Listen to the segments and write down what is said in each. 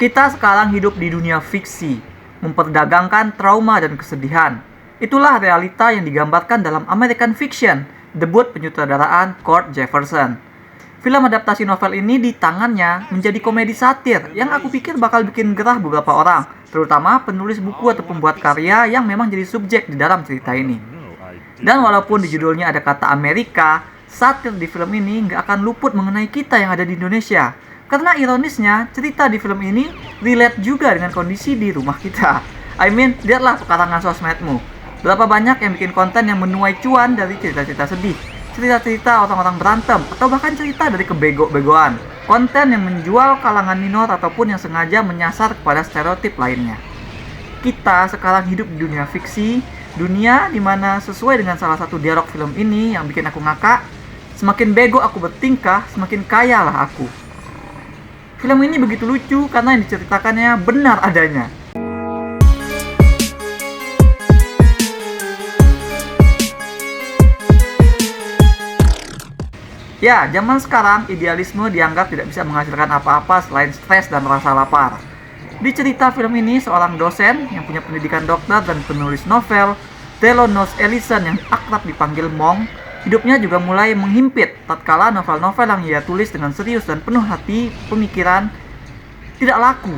Kita sekarang hidup di dunia fiksi, memperdagangkan trauma dan kesedihan. Itulah realita yang digambarkan dalam American Fiction, debut penyutradaraan Kurt Jefferson. Film adaptasi novel ini di tangannya menjadi komedi satir yang aku pikir bakal bikin gerah beberapa orang, terutama penulis buku atau pembuat karya yang memang jadi subjek di dalam cerita ini. Dan walaupun di judulnya ada kata Amerika, satir di film ini nggak akan luput mengenai kita yang ada di Indonesia. Karena ironisnya, cerita di film ini relate juga dengan kondisi di rumah kita. Lihatlah pekarangan sosmedmu. Berapa banyak yang bikin konten yang menuai cuan dari cerita-cerita sedih, cerita-cerita orang-orang berantem, atau bahkan cerita dari kebego-begoan. Konten yang menjual kalangan minor ataupun yang sengaja menyasar kepada stereotip lainnya. Kita sekarang hidup di dunia fiksi, dunia dimana sesuai dengan salah satu dialog film ini yang bikin aku ngakak, semakin bego aku bertingkah, semakin kaya lah aku. Film ini begitu lucu karena yang diceritakannya benar adanya. Ya, zaman sekarang idealisme dianggap tidak bisa menghasilkan apa-apa selain stres dan rasa lapar. Di cerita film ini, seorang dosen yang punya pendidikan dokter dan penulis novel, Thelonos Ellison yang akrab dipanggil Monk, hidupnya juga mulai menghimpit tatkala novel-novel yang ia tulis dengan serius dan penuh hati pemikiran tidak laku.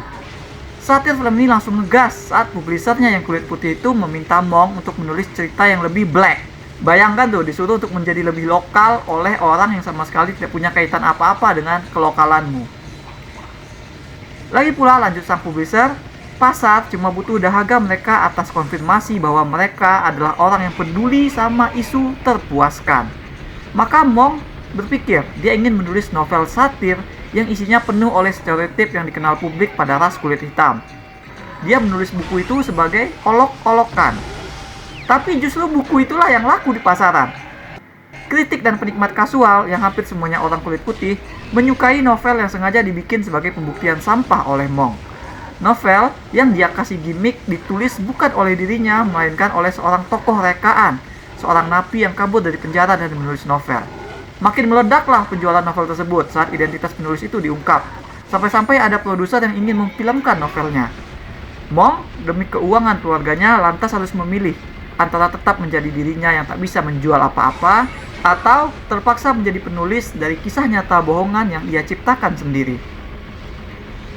Satir film ini langsung ngegas saat publishernya yang kulit putih itu meminta Monk untuk menulis cerita yang lebih black. Bayangkan tuh, disuruh untuk menjadi lebih lokal oleh orang yang sama sekali tidak punya kaitan apa-apa dengan kelokalanmu. Lagi pula lanjut sang publisher, pasar cuma butuh dahaga mereka atas konfirmasi bahwa mereka adalah orang yang peduli sama isu terpuaskan. Maka Monk berpikir dia ingin menulis novel satir yang isinya penuh oleh stereotip yang dikenal publik pada ras kulit hitam. Dia menulis buku itu sebagai olok-olokan. Tapi justru buku itulah yang laku di pasaran. Kritik dan penikmat kasual yang hampir semuanya orang kulit putih menyukai novel yang sengaja dibikin sebagai pembuktian sampah oleh Monk. Novel yang dia kasih gimmick ditulis bukan oleh dirinya, melainkan oleh seorang tokoh rekaan, seorang napi yang kabur dari penjara dan menulis novel. Makin meledaklah penjualan novel tersebut saat identitas penulis itu diungkap, sampai-sampai ada produser yang ingin memfilmkan novelnya. Monk demi keuangan keluarganya lantas harus memilih antara tetap menjadi dirinya yang tak bisa menjual apa-apa, atau terpaksa menjadi penulis dari kisah nyata bohongan yang ia ciptakan sendiri.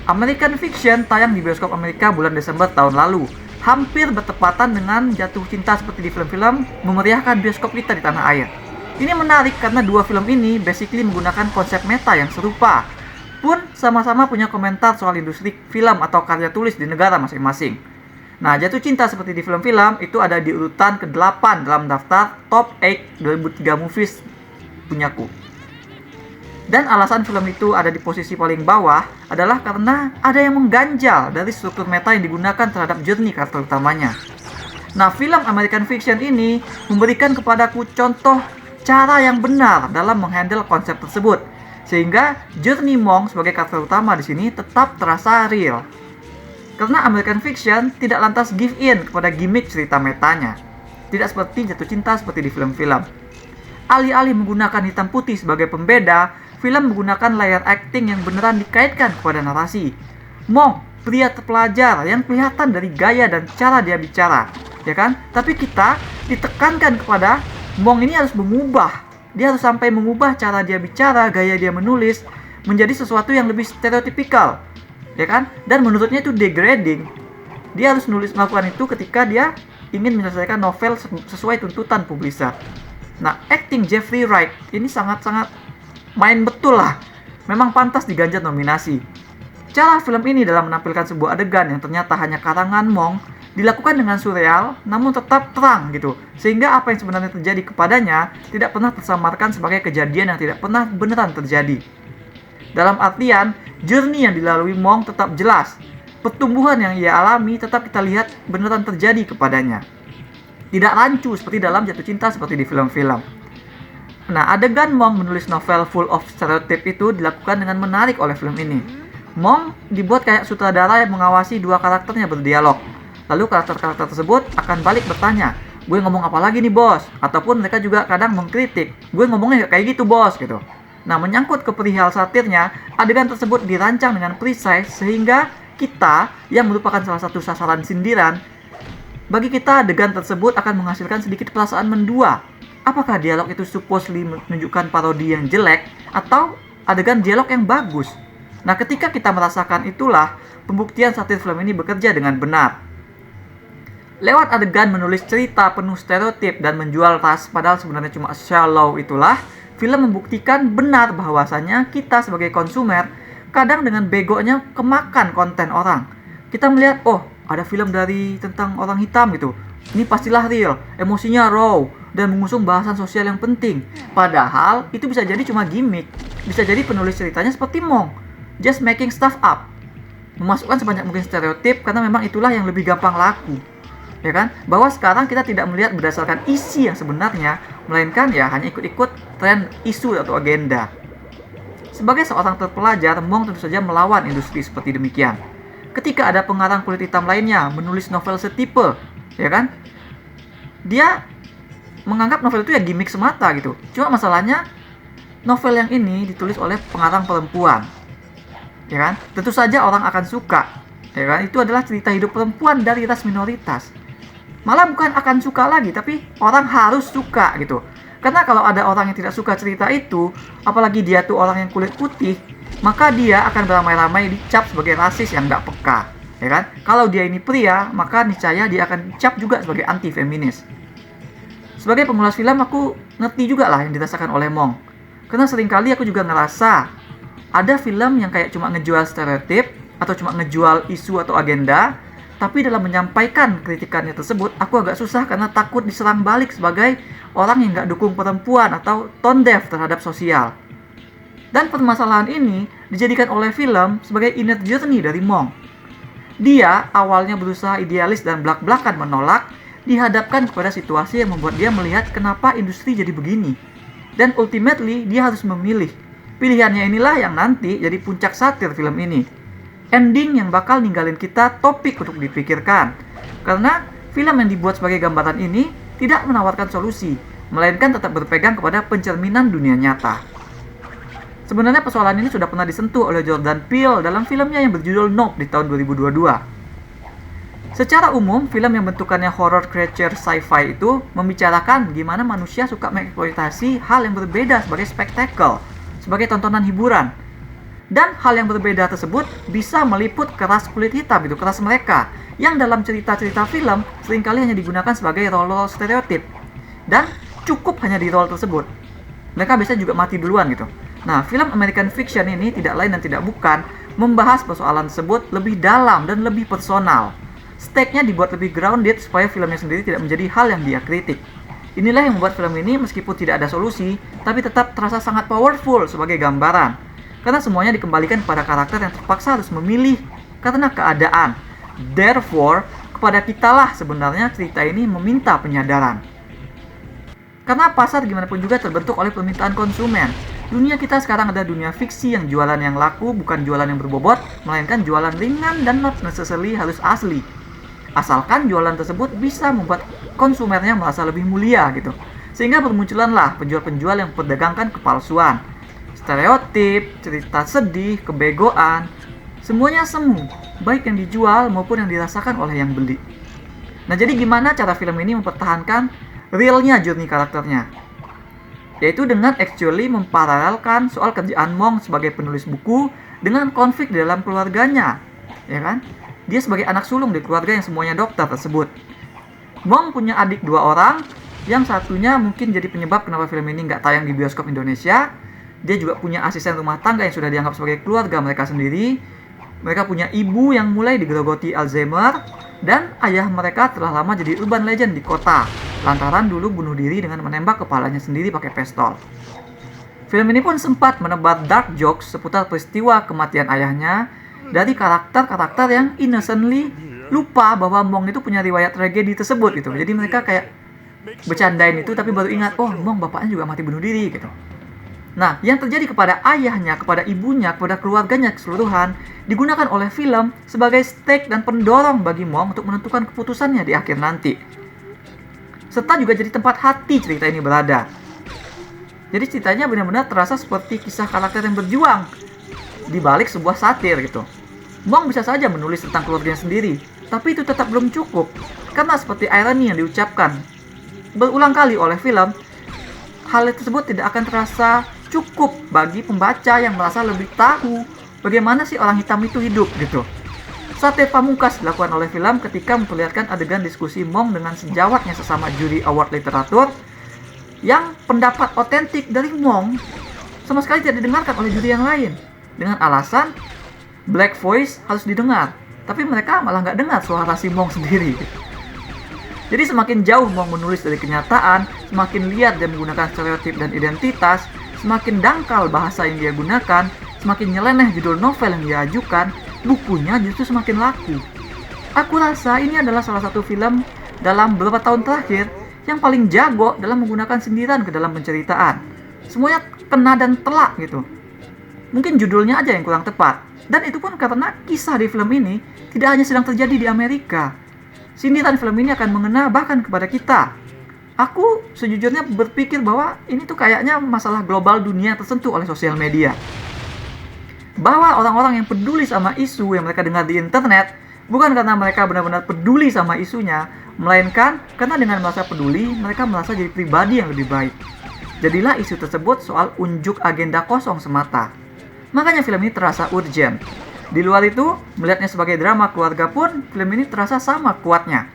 American Fiction tayang di bioskop Amerika bulan Desember tahun lalu, hampir bertepatan dengan jatuh cinta seperti di film-film memeriahkan bioskop kita di tanah air. Ini menarik karena dua film ini basically menggunakan konsep meta yang serupa, pun sama-sama punya komentar soal industri film atau karya tulis di negara masing-masing. Nah, jatuh cinta seperti di film-film itu ada di urutan ke-8 dalam daftar Top 8 2003 Movies punyaku. Dan alasan film itu ada di posisi paling bawah adalah karena ada yang mengganjal dari struktur meta yang digunakan terhadap journey karakter utamanya. Nah, film American Fiction ini memberikan kepadaku contoh cara yang benar dalam menghandle konsep tersebut, sehingga journey Monk sebagai karakter utama di sini tetap terasa real. Karena American Fiction tidak lantas give in kepada gimmick cerita metanya. Tidak seperti jatuh cinta seperti di film-film. Alih-alih menggunakan hitam putih sebagai pembeda, film menggunakan layer acting yang beneran dikaitkan kepada narasi. Monk, pria terpelajar yang kelihatan dari gaya dan cara dia bicara, ya kan? Tapi kita ditekankan kepada Monk ini harus mengubah. Dia harus sampai mengubah cara dia bicara, gaya dia menulis menjadi sesuatu yang lebih stereotipikal. Ya kan? Dan menurutnya itu degrading. Dia harus melakukan itu ketika dia ingin menyelesaikan novel sesuai tuntutan publisher. Nah, acting Jeffrey Wright ini sangat-sangat main betul lah. Memang pantas diganjar nominasi. Cara film ini dalam menampilkan sebuah adegan yang ternyata hanya karangan Monk dilakukan dengan surreal namun tetap terang gitu. Sehingga apa yang sebenarnya terjadi kepadanya tidak pernah tersamarkan sebagai kejadian yang tidak pernah beneran terjadi. Dalam artian, journey yang dilalui Monk tetap jelas. Pertumbuhan yang ia alami tetap kita lihat beneran terjadi kepadanya. Tidak rancu seperti dalam jatuh cinta seperti di film-film. Nah, adegan Monk menulis novel full of stereotype itu dilakukan dengan menarik oleh film ini. Monk dibuat kayak sutradara yang mengawasi dua karakternya berdialog. Lalu karakter-karakter tersebut akan balik bertanya, gue ngomong apa lagi nih bos? Ataupun mereka juga kadang mengkritik, gue ngomongnya kayak gitu bos gitu. Nah, menyangkut ke perihal satirnya, adegan tersebut dirancang dengan precise sehingga kita yang merupakan salah satu sasaran sindiran, bagi kita adegan tersebut akan menghasilkan sedikit perasaan mendua. Apakah dialog itu supposedly menunjukkan parodi yang jelek atau adegan dialog yang bagus? Nah, ketika kita merasakan itulah pembuktian satir film ini bekerja dengan benar. Lewat adegan menulis cerita penuh stereotip dan menjual ras padahal sebenarnya cuma shallow itulah, film membuktikan benar bahwasanya kita sebagai konsumer kadang dengan begonya kemakan konten orang. Kita melihat, oh ada film tentang orang hitam gitu, ini pastilah real, emosinya raw, dan mengusung bahasan sosial yang penting. Padahal itu bisa jadi cuma gimmick, bisa jadi penulis ceritanya seperti Monk, just making stuff up, memasukkan sebanyak mungkin stereotip karena memang itulah yang lebih gampang laku. Ya kan? Bahwa sekarang kita tidak melihat berdasarkan isi yang sebenarnya, melainkan ya hanya ikut-ikut tren isu atau agenda. Sebagai seorang terpelajar, Monk tentu saja melawan industri seperti demikian. Ketika ada pengarang kulit hitam lainnya menulis novel setipe, ya kan? Dia menganggap novel itu ya gimmick semata gitu. Cuma masalahnya novel yang ini ditulis oleh pengarang perempuan, ya kan? Tentu saja orang akan suka, ya kan? Itu adalah cerita hidup perempuan dari ras minoritas. Malah bukan akan suka lagi, tapi orang harus suka gitu. Karena kalau ada orang yang tidak suka cerita itu, apalagi dia tuh orang yang kulit putih, maka dia akan beramai-ramai dicap sebagai rasis yang nggak peka, ya kan? Kalau dia ini pria, maka niscaya dia akan dicap juga sebagai anti-feminis. Sebagai pengulas film, aku ngerti juga lah yang dirasakan oleh Monk. Karena seringkali aku juga ngerasa ada film yang kayak cuma ngejual stereotip atau cuma ngejual isu atau agenda, tapi dalam menyampaikan kritikannya tersebut, aku agak susah karena takut diserang balik sebagai orang yang nggak dukung perempuan atau tone deaf terhadap sosial. Dan permasalahan ini dijadikan oleh film sebagai inner journey dari Monk. Dia awalnya berusaha idealis dan blak-blakan menolak, dihadapkan kepada situasi yang membuat dia melihat kenapa industri jadi begini. Dan ultimately dia harus memilih. Pilihannya inilah yang nanti jadi puncak satir film ini. Ending yang bakal ninggalin kita topik untuk dipikirkan. Karena film yang dibuat sebagai gambaran ini tidak menawarkan solusi, melainkan tetap berpegang kepada pencerminan dunia nyata. Sebenarnya persoalan ini sudah pernah disentuh oleh Jordan Peele dalam filmnya yang berjudul Nope di tahun 2022. Secara umum, film yang bentukannya horror creature sci-fi itu membicarakan gimana manusia suka mengeksploitasi hal yang berbeda sebagai spektakel, sebagai tontonan hiburan. Dan hal yang berbeda tersebut bisa meliput keras kulit hitam, itu keras mereka, yang dalam cerita-cerita film seringkali hanya digunakan sebagai role stereotip. Dan cukup hanya di role tersebut. Mereka biasanya juga mati duluan gitu. Nah, film American Fiction ini tidak lain dan tidak bukan membahas persoalan tersebut lebih dalam dan lebih personal. Stake-nya dibuat lebih grounded supaya filmnya sendiri tidak menjadi hal yang dia kritik. Inilah yang membuat film ini meskipun tidak ada solusi, tapi tetap terasa sangat powerful sebagai gambaran. Karena semuanya dikembalikan kepada karakter yang terpaksa harus memilih karena keadaan. Therefore, kepada kitalah sebenarnya cerita ini meminta penyadaran. Karena pasar gimana pun juga terbentuk oleh permintaan konsumen. Dunia kita sekarang ada dunia fiksi yang jualan yang laku bukan jualan yang berbobot, melainkan jualan ringan dan not necessarily harus asli. Asalkan jualan tersebut bisa membuat konsumennya merasa lebih mulia gitu. Sehingga bermunculanlah penjual-penjual yang memperdagangkan kepalsuan. Stereotip, cerita sedih, kebegoan, semuanya semu, baik yang dijual maupun yang dirasakan oleh yang beli. Nah, jadi gimana cara film ini mempertahankan realnya journey karakternya? Yaitu dengan actually memparalelkan soal kerjaan Monk sebagai penulis buku dengan konflik di dalam keluarganya, ya kan? Dia sebagai anak sulung di keluarga yang semuanya dokter tersebut. Monk punya adik 2 orang, yang satunya mungkin jadi penyebab kenapa film ini nggak tayang di bioskop Indonesia. Dia juga punya asisten rumah tangga yang sudah dianggap sebagai keluarga mereka sendiri. Mereka punya ibu yang mulai digerogoti Alzheimer, dan ayah mereka telah lama jadi urban legend di kota, lantaran dulu bunuh diri dengan menembak kepalanya sendiri pakai pistol. Film ini pun sempat menebar dark jokes seputar peristiwa kematian ayahnya dari karakter-karakter yang innocently lupa bahwa Monk itu punya riwayat tragedi tersebut gitu. Jadi mereka kayak bercandain itu tapi baru ingat, oh Monk bapaknya juga mati bunuh diri gitu. Nah, yang terjadi kepada ayahnya, kepada ibunya, kepada keluarganya keseluruhan digunakan oleh film sebagai stake dan pendorong bagi Monk untuk menentukan keputusannya di akhir nanti. Serta juga jadi tempat hati cerita ini berada. Jadi ceritanya benar-benar terasa seperti kisah karakter yang berjuang di balik sebuah satir gitu. Monk bisa saja menulis tentang keluarganya sendiri, tapi itu tetap belum cukup. Karena seperti ironi yang diucapkan berulang kali oleh film, hal tersebut tidak akan terasa cukup bagi pembaca yang merasa lebih tahu bagaimana sih orang hitam itu hidup gitu. Sate pamungkas dilakukan oleh film ketika memperlihatkan adegan diskusi Monk dengan sejawatnya sesama juri award literatur yang pendapat otentik dari Monk sama sekali tidak didengarkan oleh juri yang lain dengan alasan black voice harus didengar, tapi mereka malah nggak dengar suara si Monk sendiri. Jadi semakin jauh Monk menulis dari kenyataan, semakin liar dia menggunakan stereotip dan identitas, semakin dangkal bahasa yang dia gunakan, semakin nyeleneh judul novel yang dia ajukan, bukunya justru semakin laku. Aku rasa ini adalah salah satu film dalam beberapa tahun terakhir yang paling jago dalam menggunakan sindiran ke dalam penceritaan. Semuanya kena dan telak gitu. Mungkin judulnya aja yang kurang tepat. Dan itu pun karena kisah di film ini tidak hanya sedang terjadi di Amerika. Sindiran film ini akan mengena bahkan kepada kita. Aku sejujurnya berpikir bahwa ini tuh kayaknya masalah global dunia tersentuh oleh sosial media. Bahwa orang-orang yang peduli sama isu yang mereka dengar di internet bukan karena mereka benar-benar peduli sama isunya, melainkan karena dengan merasa peduli, mereka merasa jadi pribadi yang lebih baik. Jadilah isu tersebut soal unjuk agenda kosong semata. Makanya film ini terasa urgent. Di luar itu, melihatnya sebagai drama keluarga pun, film ini terasa sama kuatnya.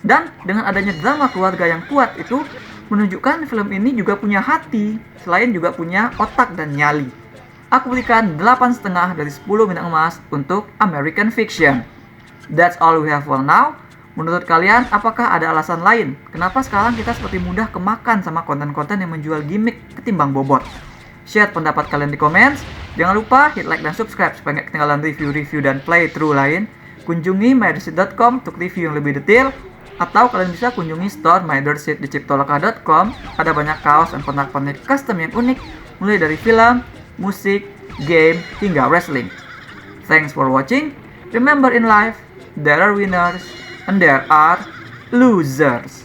Dan dengan adanya drama keluarga yang kuat itu, menunjukkan film ini juga punya hati, selain juga punya otak dan nyali. Aku berikan 8,5 dari 10 bintang emas untuk American Fiction. That's all we have for now. Menurut kalian, apakah ada alasan lain kenapa sekarang kita seperti mudah kemakan sama konten-konten yang menjual gimmick ketimbang bobot? Share pendapat kalian di komen. Jangan lupa hit like dan subscribe supaya nggak ketinggalan review-review dan playthrough lain. Kunjungi mydersit.com untuk review yang lebih detail. Atau kalian bisa kunjungi store mydersit di ciptoloka.com. Ada banyak kaos dan pernak-pernik custom yang unik, mulai dari film, musik, game, hingga wrestling. Thanks for watching. Remember in life, there are winners and there are losers.